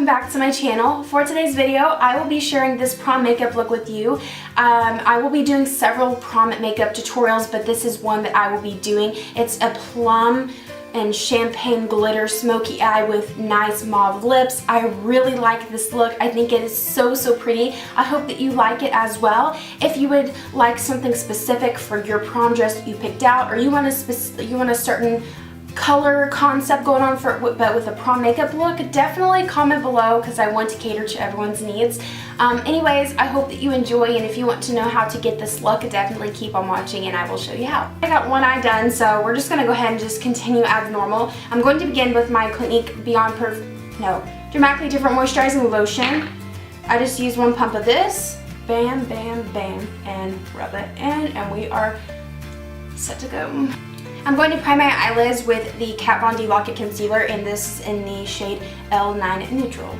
welcome back to my channel. For today's video, I will be sharing this prom makeup look with you. I will be doing several prom makeup tutorials, but this is one that I will be doing. It's a plum and champagne glitter smoky eye with nice mauve lips. I really like this look. I think it is so pretty. I hope that you like it as well. If you would like something specific for your prom dress that you picked out, or you want a certain color concept going on but with a prom makeup look, definitely comment below because I want to cater to everyone's needs. Anyways, I hope that you enjoy, and if you want to know how to get this look, definitely keep on watching and I will show you how. I got one eye done, so we're just going to go ahead and just continue as normal. I'm going to begin with my Clinique Dramatically Different Moisturizing Lotion. I just use one pump of this, bam, bam, bam, and rub it in, and we are set to go. I'm going to prime my eyelids with the Kat Von D Lock-It Concealer, and this is in the shade L9 Neutral.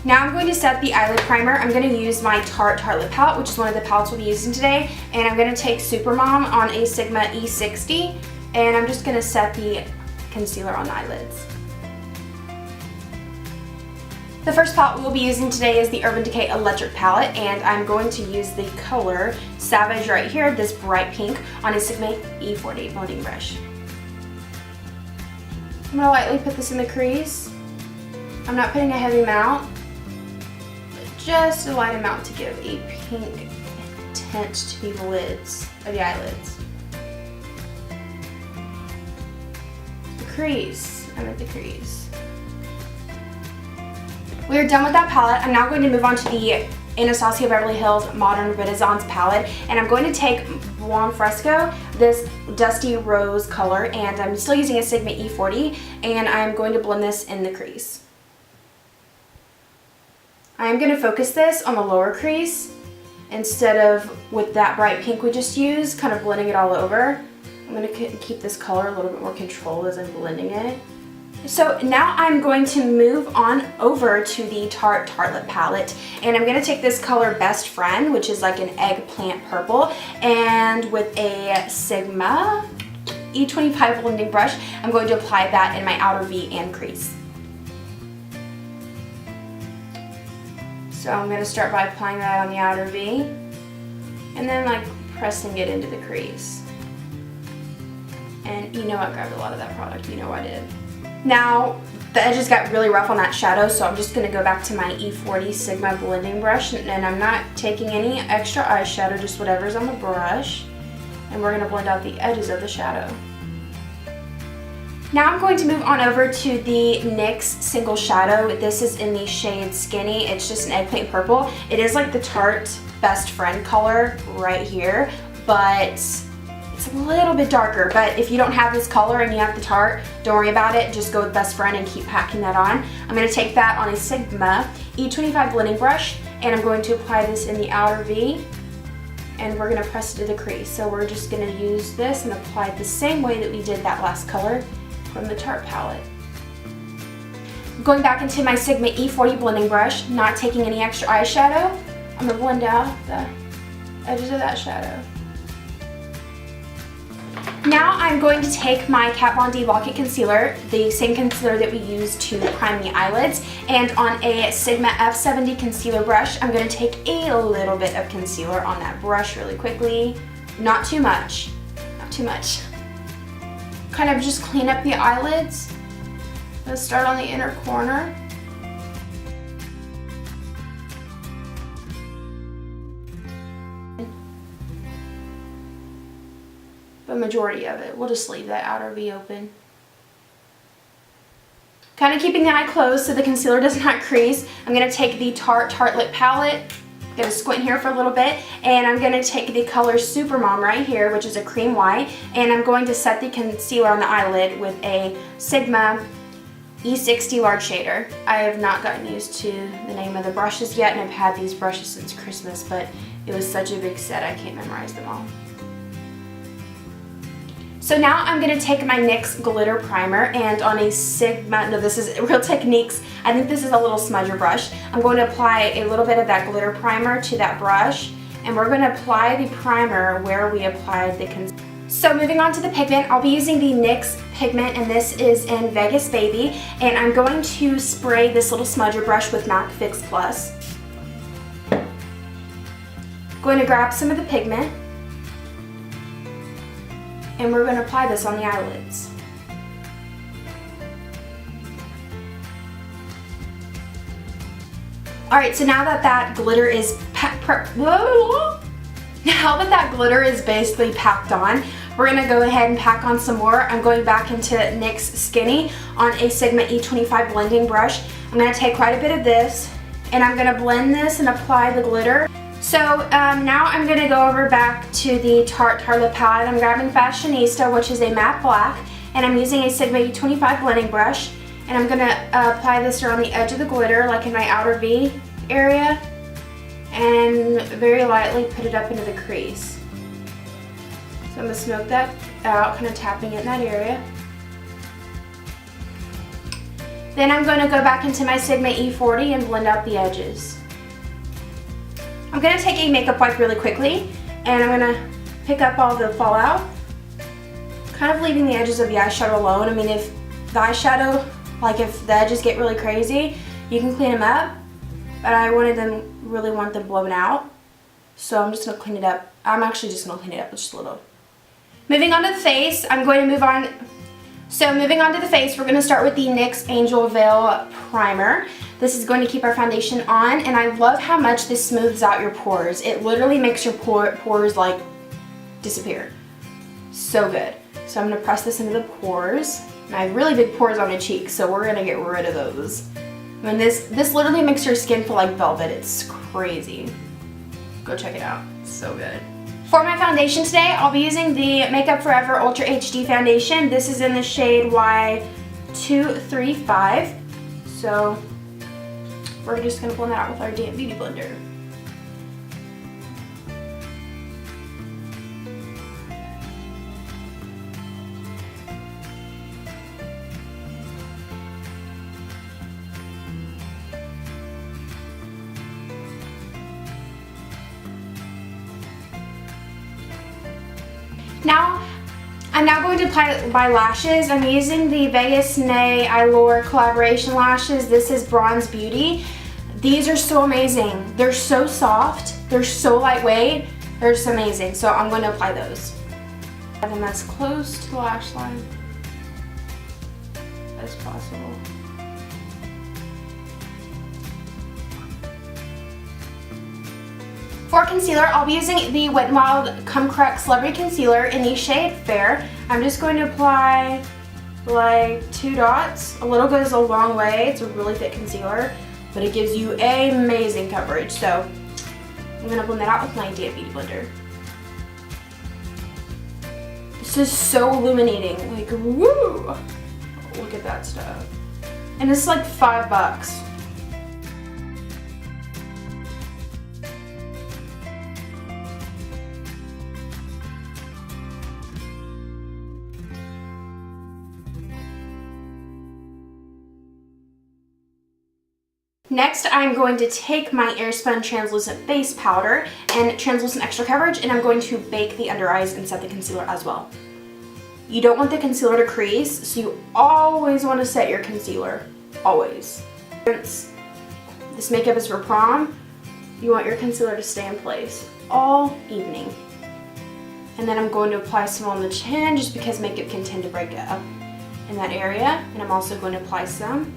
Now I'm going to set the eyelid primer. I'm going to use my Tarte Lip Palette, which is one of the palettes we'll be using today, and I'm going to take Supermom on a Sigma E60, and I'm just going to set the concealer on the eyelids. The first palette we'll be using today is the Urban Decay Electric Palette, and I'm going to use the color Savage right here, this bright pink, on a Sigma E40 blending brush. I'm going to lightly put this in the crease. I'm not putting a heavy amount, but just a light amount to give a pink tint to the lids, or the eyelids. The crease, I'm at the crease. We are done with that palette. I'm now going to move on to the Anastasia Beverly Hills Modern Renaissance palette, and I'm going to take Buon Fresco, this dusty rose color, and I'm still using a Sigma E40, and I'm going to blend this in the crease. I'm going to focus this on the lower crease instead of with that bright pink we just used, kind of blending it all over. I'm going to keep this color a little bit more controlled as I'm blending it. So now I'm going to move on over to the Tarte Lip Palette, and I'm going to take this color Best Friend, which is like an eggplant purple, and with a Sigma E25 blending brush, I'm going to apply that in my outer V and crease. So I'm going to start by applying that on the outer V, and then like pressing it into the crease. And you know I grabbed a lot of that product, you know I did. Now, the edges got really rough on that shadow, so I'm just going to go back to my E40 Sigma blending brush, and I'm not taking any extra eyeshadow, just whatever's on the brush, and we're going to blend out the edges of the shadow. Now I'm going to move on over to the NYX Single Shadow. This is in the shade Skinny. It's just an eggplant purple. It is like the Tarte Best Friend color right here, but it's a little bit darker. But if you don't have this color and you have the Tarte, don't worry about it. Just go with Best Friend and keep packing that on. I'm going to take that on a Sigma E25 blending brush, and I'm going to apply this in the outer V, and we're going to press it to the crease. So we're just going to use this and apply it the same way that we did that last color from the Tarte palette. Going back into my Sigma E40 blending brush, not taking any extra eyeshadow, I'm going to blend out the edges of that shadow. Now I'm going to take my Kat Von D Lock-It Concealer, the same concealer that we used to prime the eyelids, and on a Sigma F70 concealer brush, I'm going to take a little bit of concealer on that brush really quickly. Not too much, not too much. Kind of just clean up the eyelids. Let's start on the inner corner. The majority of it. We'll just leave that outer V open. Kind of keeping the eye closed so the concealer does not crease. I'm going to take the Tarte Lip Palette. I'm going to squint here for a little bit, and I'm going to take the color Supermom right here, which is a cream white, and I'm going to set the concealer on the eyelid with a Sigma E60 large shader. I have not gotten used to the name of the brushes yet, and I've had these brushes since Christmas, but it was such a big set I can't memorize them all. So now I'm going to take my NYX Glitter Primer, and on a Sigma, no, this is Real Techniques, I think this is a little smudger brush. I'm going to apply a little bit of that glitter primer to that brush, and we're going to apply the primer where we applied the concealer. So moving on to the pigment, I'll be using the NYX pigment, and this is in Vegas Baby, and I'm going to spray this little smudger brush with MAC Fix Plus. Going to grab some of the pigment, and we're going to apply this on the eyelids. Alright, so now that glitter is basically packed on, we're going to go ahead and pack on some more. I'm going back into NYX Skinny on a Sigma E25 blending brush. I'm going to take quite a bit of this, and I'm going to blend this and apply the glitter. So now I'm going to go over back to the Tarte Tartelette palette. I'm grabbing Fashionista, which is a matte black, and I'm using a Sigma E25 blending brush. And I'm going to apply this around the edge of the glitter, like in my outer V area, and very lightly put it up into the crease. So I'm going to smoke that out, kind of tapping it in that area. Then I'm going to go back into my Sigma E40 and blend out the edges. I'm going to take a makeup wipe really quickly, and I'm going to pick up all the fallout, kind of leaving the edges of the eyeshadow alone. I mean, if the eyeshadow, like if the edges get really crazy, you can clean them up, but I really want them blown out. So I'm just going to clean it up. I'm actually just going to clean it up just a little. Moving on to the face, I'm going to move on. So moving on to the face, we're going to start with the NYX Angel Veil Primer. This is going to keep our foundation on, and I love how much this smooths out your pores. It literally makes your pores like disappear. So good. So I'm going to press this into the pores. And I have really big pores on my cheeks, so we're gonna get rid of those. I mean, this literally makes your skin feel like velvet. It's crazy. Go check it out. It's so good. For my foundation today, I'll be using the Makeup Forever Ultra HD foundation. This is in the shade Y235. So we're just gonna blend that out with our damp beauty blender. I'm now going to apply my lashes. I'm using the Vegas Nay Allure collaboration lashes. This is Bronze Beauty. These are so amazing. They're so soft. They're so lightweight. They're just amazing. So I'm going to apply those. Have them as close to the lash line as possible. For concealer, I'll be using the Wet n Wild Come Correct Celebrity Concealer in the shade Fair. I'm just going to apply like 2 dots. A little goes a long way. It's a really thick concealer, but it gives you amazing coverage. So I'm going to blend that out with my damp beauty blender. This is so illuminating. Like, woo! Look at that stuff. And it's like $5. Next, I'm going to take my Airspun Translucent Face Powder and Translucent Extra Coverage, and I'm going to bake the under eyes and set the concealer as well. You don't want the concealer to crease, so you always want to set your concealer. Always. Since this makeup is for prom, you want your concealer to stay in place all evening. And then I'm going to apply some on the chin just because makeup can tend to break up in that area. And I'm also going to apply some.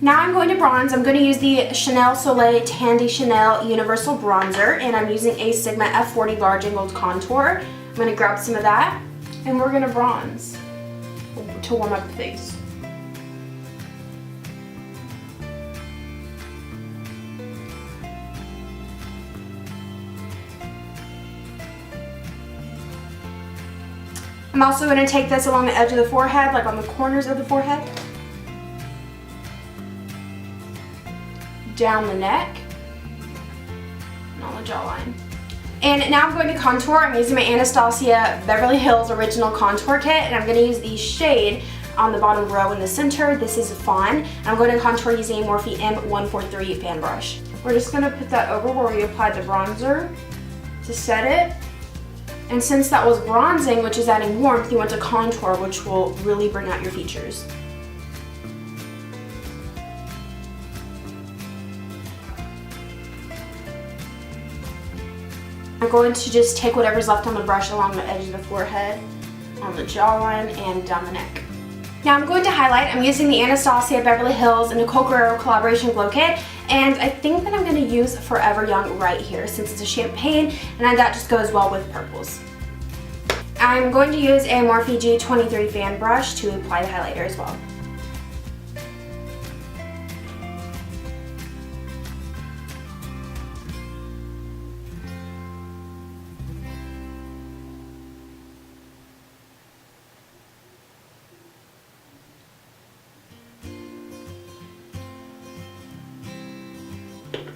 Now I'm going to bronze. I'm going to use the Chanel Soleil Tandy Chanel Universal Bronzer, and I'm using a Sigma F40 Large Angled Contour. I'm going to grab some of that, and we're going to bronze to warm up the face. I'm also going to take this along the edge of the forehead, like on the corners of the forehead. Down the neck and on the jawline. And now I'm going to contour. I'm using my Anastasia Beverly Hills Original Contour Kit, and I'm going to use the shade on the bottom row in the center. This is Fawn. I'm going to contour using a Morphe M143 fan brush. We're just going to put that over where we applied the bronzer to set it. And since that was bronzing, which is adding warmth, you want to contour, which will really bring out your features. I'm going to just take whatever's left on the brush along the edge of the forehead, on the jawline, and down the neck. Now I'm going to highlight. I'm using the Anastasia Beverly Hills and Nicole Guerrero collaboration glow kit, and I think that I'm going to use Forever Young right here since it's a champagne, and that just goes well with purples. I'm going to use a Morphe G23 fan brush to apply the highlighter as well.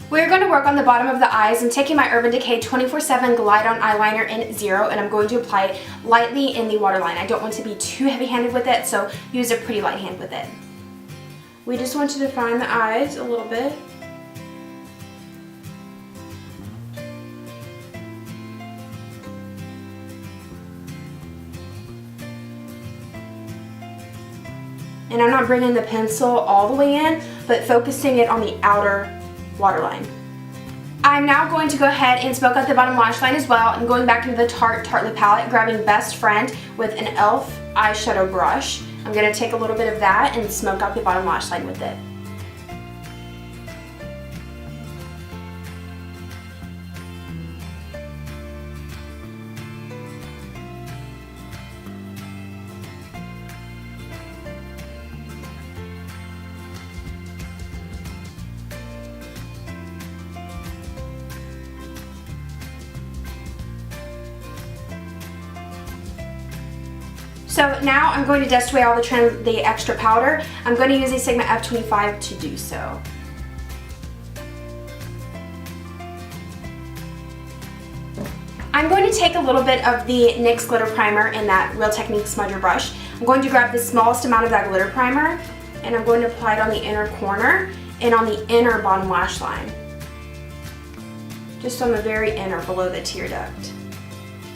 We're going to work on the bottom of the eyes. I'm taking my Urban Decay 24/7 Glide On Eyeliner in 0, and I'm going to apply it lightly in the waterline. I don't want to be too heavy-handed with it, so use a pretty light hand with it. We just want to define the eyes a little bit. And I'm not bringing the pencil all the way in, but focusing it on the outer waterline. I'm now going to go ahead and smoke out the bottom lash line as well. I'm going back into the Tartelette palette, grabbing Best Friend with an e.l.f. eyeshadow brush. I'm going to take a little bit of that and smoke out the bottom lash line with it. So now I'm going to dust away all the extra powder. I'm going to use a Sigma F25 to do so. I'm going to take a little bit of the NYX glitter primer in that Real Technique smudger brush. I'm going to grab the smallest amount of that glitter primer, and I'm going to apply it on the inner corner and on the inner bottom lash line. Just on the very inner, below the tear duct,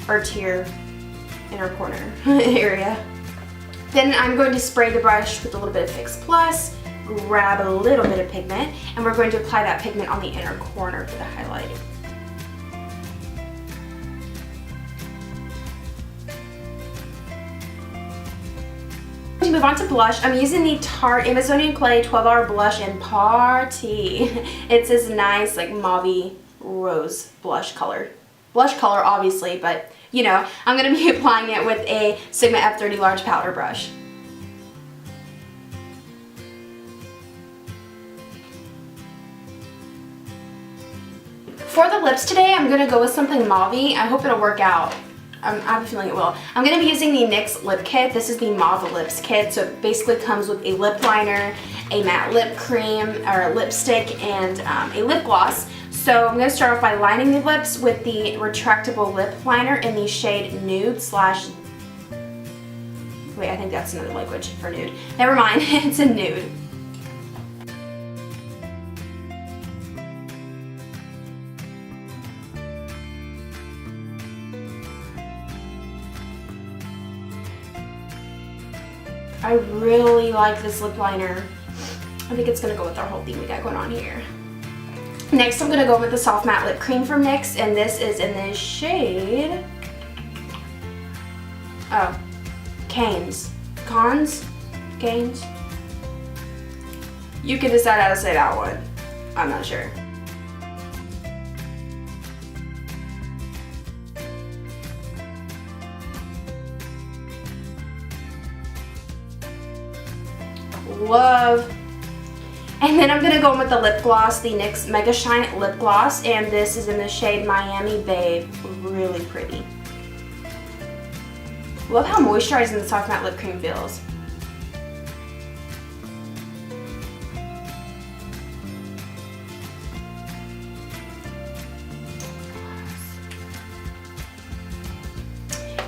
or tear inner corner area. Then I'm going to spray the brush with a little bit of Fix Plus, grab a little bit of pigment, and we're going to apply that pigment on the inner corner for the highlight. To move on to blush, I'm using the Tarte Amazonian Clay 12-Hour Blush in Party. It's this nice like mauve rose blush color. Blush color obviously, but you know, I'm going to be applying it with a Sigma F30 large powder brush. For the lips today, I'm going to go with something mauve. I hope it'll work out. I have a feeling it will. I'm going to be using the NYX lip kit. This is the Mauve Lips kit. So it basically comes with a lip liner, a matte lip cream or lipstick, and a lip gloss. So I'm going to start off by lining the lips with the retractable lip liner in the shade Nude slash... Wait, I think that's another language for nude. Never mind, it's a nude. I really like this lip liner. I think it's going to go with our whole theme we got going on here. Next, I'm going to go with the Soft Matte Lip Cream from NYX, and this is in the shade... Oh, Canes. Canes? You can decide how to say that one. I'm not sure. Love. And then I'm going to go in with the lip gloss, the NYX Mega Shine Lip Gloss, and this is in the shade Miami Babe. Really pretty. Love how moisturizing the Soft Matte Lip Cream feels.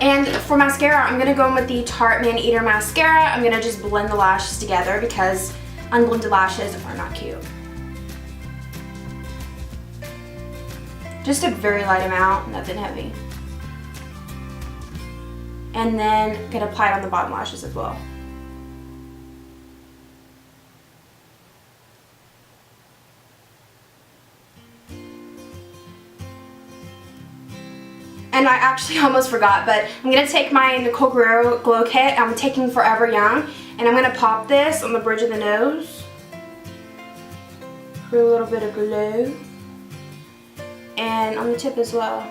And for mascara, I'm going to go in with the Tarte Man Eater Mascara. I'm going to just blend the lashes together because unblended lashes are not cute. Just a very light amount, nothing heavy. and then get applied on the bottom lashes as well. And I actually almost forgot, but I'm going to take my Nicole Guerrero Glow Kit. I'm taking Forever Young, and I'm going to pop this on the bridge of the nose for a little bit of glow, and on the tip as well.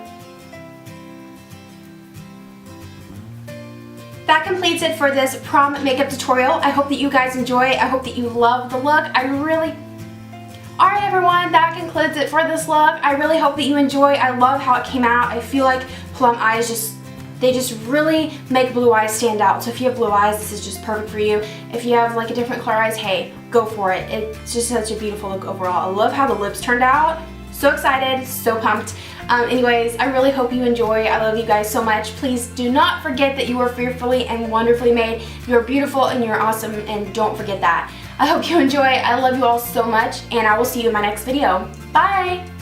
That completes it for this prom makeup tutorial. I hope that you guys enjoy. I hope that you love the look. Alright everyone, that concludes it for this look. I really hope that you enjoy. I love how it came out. I feel like plum eyes they just really make blue eyes stand out. So if you have blue eyes, this is just perfect for you. If you have like a different color eyes, hey, go for it. It's just such a beautiful look overall. I love how the lips turned out. So excited, so pumped. Anyways, I really hope you enjoy. I love you guys so much. Please do not forget that you are fearfully and wonderfully made. You're beautiful and you're awesome, and don't forget that. I hope you enjoy. I love you all so much, and I will see you in my next video. Bye!